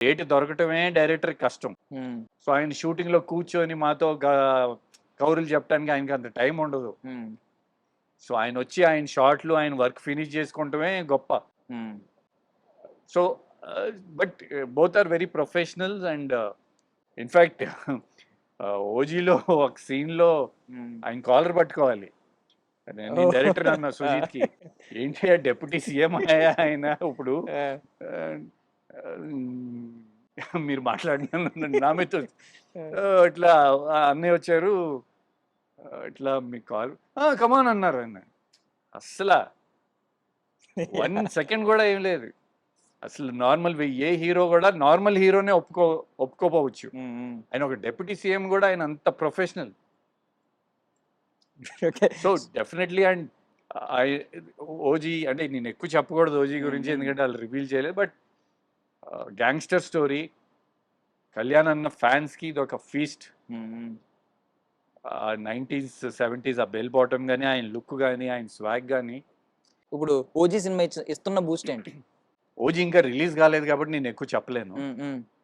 Date దొరకటమే director కష్టం. హ్మ్. So ఆయన షూటింగ్ లో కూర్చొని మాతో కౌరులు చెప్పడానికి ఆయనకి అంత టైం ఉండదు. హ్మ్. సో ఆయన వచ్చి ఆయన షార్ట్లు ఆయన వర్క్ ఫినిష్ చేసుకుంటమే గొప్ప. Hmm. So but both are very professionals and in fact ఓజీలో ఒక సీన్ లో హ్మ్. ఆయన కాలర్ పట్టుకోవాలి. నేను ఓహ్! డైరెక్టర్ అన్న ఆ! సుజీత్‌కి, "ఏంటి డిప్యూటీ సీఎం ఆయన ఇప్పుడు ఆ! ఆహ్, మీరు మాట్లాడిన నా మీద ఆ! ఇట్లా అన్నయ్య వచ్చారు. ఇట్లా మీకు కాల్ కమ్ ఆన్ అన్నారు ఆయన. అస్సల 1 సెకండ్ కూడా ఏం లేదు. అసలు నార్మల్ ఏ హీరో కూడా నార్మల్ హీరోనే ఒప్పుకోపోవచ్చు. హ్మ్. హ్మ్. ఆయన ఒక డిప్యూటీ సీఎం కూడా ఆయన అంత professional. Okay. So definitely and I OG అంటే నేను ఎక్కువ చెప్పకూడదు ఓజీ హ్మ్. గురించి, హ్మ్. ఎందుకంటే వాళ్ళు రివీల్ చేయలేదు. బట్ గ్యాంగ్స్టర్ స్టోరీ, కళ్యాణ్ అన్న ఫ్యాన్స్ కి ఇది ఒక ఫీస్ట్. హ్మ్. హ్మ్. 90s 70s ఆ బెల్ బాటమ్ గానీ, ఆయన లుక్ గానీ, ఆయన స్వాగ్ గానీ. ఇప్పుడు 'ఓజీ' సినిమా ఇస్తున్న బూస్ట్ ఏంటి? ఓజీ ఇంకా రిలీజ్ కాలేదు కాబట్టి నేను ఎక్కువ చెప్పలేను. హ్మ్. హ్మ్.